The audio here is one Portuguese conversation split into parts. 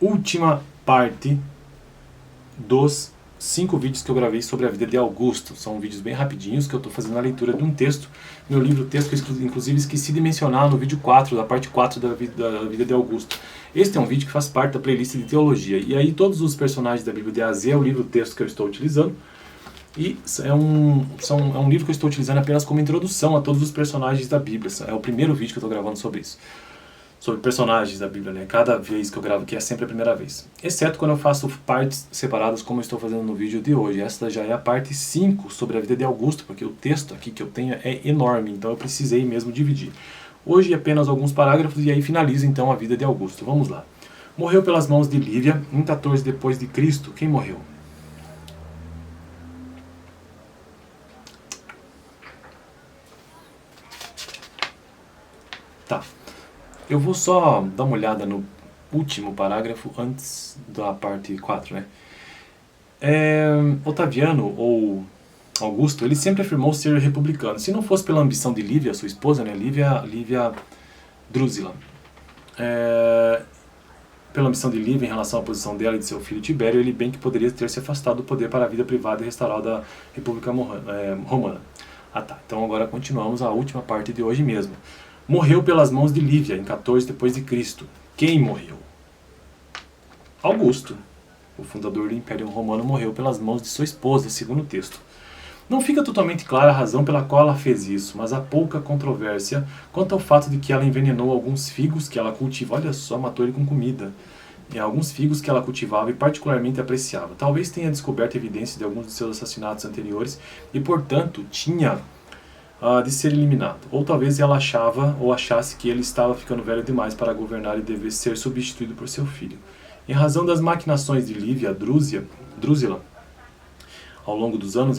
última parte dos 5 vídeos que eu gravei sobre a vida de Augusto. São vídeos bem rapidinhos que eu estou fazendo a leitura de um texto, meu livro texto, que eu inclusive esqueci de mencionar no vídeo 4, da parte 4 da vida de Augusto. Este é um vídeo que faz parte da playlist de teologia, e aí todos os personagens da Bíblia de A a Z é o livro texto que eu estou utilizando, e é um livro que eu estou utilizando apenas como introdução a todos os personagens da Bíblia. É o primeiro vídeo que eu estou gravando sobre isso. Sobre personagens da Bíblia, né? Cada vez que eu gravo aqui é sempre a primeira vez. Exceto quando eu faço partes separadas, como eu estou fazendo no vídeo de hoje. Esta já é a parte 5 sobre a vida de Augusto, porque o texto aqui que eu tenho é enorme, então eu precisei mesmo dividir. Hoje apenas alguns parágrafos e aí finalizo então a vida de Augusto. Vamos lá. Morreu pelas mãos de Lívia em 14 depois de Cristo. Quem morreu? Tá. Eu vou só dar uma olhada no último parágrafo antes da parte 4, né? Otaviano, ou Augusto, ele sempre afirmou ser republicano. Se não fosse pela ambição de Lívia, sua esposa, né? Lívia Drusila. Pela ambição de Lívia em relação à posição dela e de seu filho Tibério, ele bem que poderia ter se afastado do poder para a vida privada e restaurada da República Romana. Ah tá, então agora continuamos a última parte de hoje mesmo. Morreu pelas mãos de Lívia, em 14 depois de Cristo. Quem morreu? Augusto, o fundador do Império Romano, morreu pelas mãos de sua esposa, segundo o texto. Não fica totalmente clara a razão pela qual ela fez isso, mas há pouca controvérsia quanto ao fato de que ela envenenou alguns figos que ela cultiva. Olha só, matou ele com comida. Alguns figos que ela cultivava e particularmente apreciava. Talvez tenha descoberto evidências de alguns de seus assassinatos anteriores e, portanto, tinha de ser eliminado. Ou talvez ela achasse que ele estava ficando velho demais para governar e devesse ser substituído por seu filho. Em razão das maquinações de Lívia Drusila, ao longo dos anos,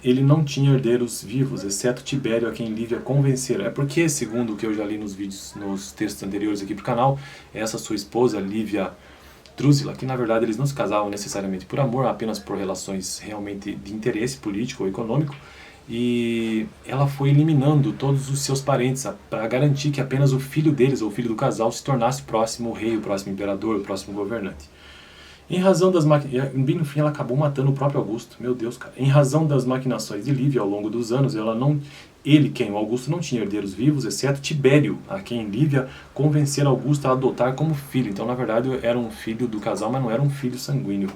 ele não tinha herdeiros vivos, exceto Tibério, a quem Lívia convencera. É porque, segundo o que eu já li nos textos anteriores aqui para o canal, essa sua esposa, Lívia Drusila, que na verdade eles não se casavam necessariamente por amor, apenas por relações realmente de interesse político ou econômico, e ela foi eliminando todos os seus parentes para garantir que apenas o filho deles, ou o filho do casal, se tornasse o próximo rei, o próximo imperador, o próximo governante. Em razão das bem no fim ela acabou matando o próprio Augusto. Meu Deus, cara. Em razão das maquinações de Lívia ao longo dos anos, o Augusto não tinha herdeiros vivos, exceto Tibério, a quem Lívia convencera Augusto a adotar como filho. Então, na verdade, era um filho do casal, mas não era um filho sanguíneo.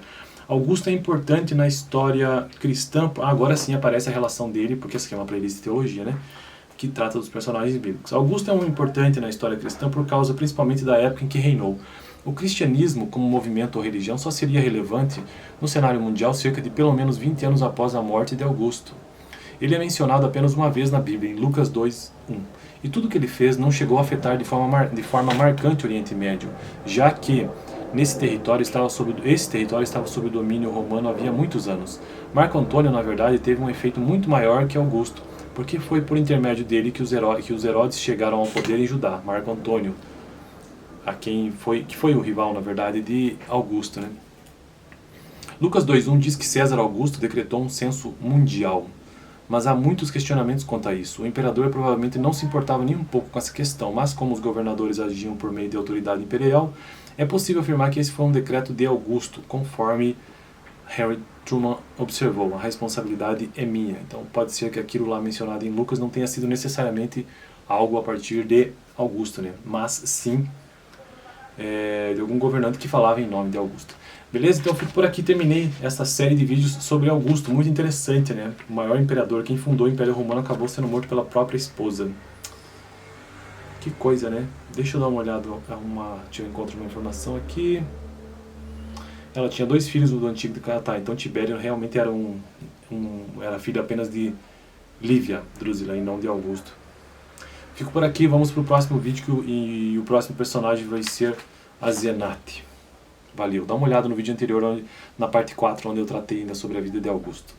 Augusto é importante na história cristã. Agora sim aparece a relação dele, porque essa aqui é uma playlist de teologia, né? Que trata dos personagens bíblicos. Augusto é um importante na história cristã por causa principalmente da época em que reinou. O cristianismo, como movimento ou religião, só seria relevante no cenário mundial cerca de pelo menos 20 anos após a morte de Augusto. Ele é mencionado apenas uma vez na Bíblia, em Lucas 2:1. E tudo o que ele fez não chegou a afetar de forma marcante o Oriente Médio, já que esse território estava sob o domínio romano havia muitos anos. Marco Antônio, na verdade, teve um efeito muito maior que Augusto, porque foi por intermédio dele que os Herodes chegaram ao poder em Judá. Marco Antônio, que foi o rival, na verdade, de Augusto, né? Lucas 2:1 diz que César Augusto decretou um censo mundial, mas há muitos questionamentos quanto a isso. O imperador provavelmente não se importava nem um pouco com essa questão, mas como os governadores agiam por meio de autoridade imperial, é possível afirmar que esse foi um decreto de Augusto, conforme Harry Truman observou. A responsabilidade é minha. Então pode ser que aquilo lá mencionado em Lucas não tenha sido necessariamente algo a partir de Augusto, né? Mas sim de algum governante que falava em nome de Augusto. Beleza? Então eu fico por aqui, terminei essa série de vídeos sobre Augusto, muito interessante, né? O maior imperador, quem fundou o Império Romano, acabou sendo morto pela própria esposa. Que coisa, né? Deixa eu dar uma olhada, deixa eu encontrar uma informação aqui. Ela tinha 2 filhos do antigo... Tá, então Tibério realmente era era filho apenas de Lívia Drusila e não de Augusto. Fico por aqui, vamos para o próximo vídeo e o próximo personagem vai ser a Zenate. Valeu, dá uma olhada no vídeo anterior, na parte 4, onde eu tratei ainda sobre a vida de Augusto.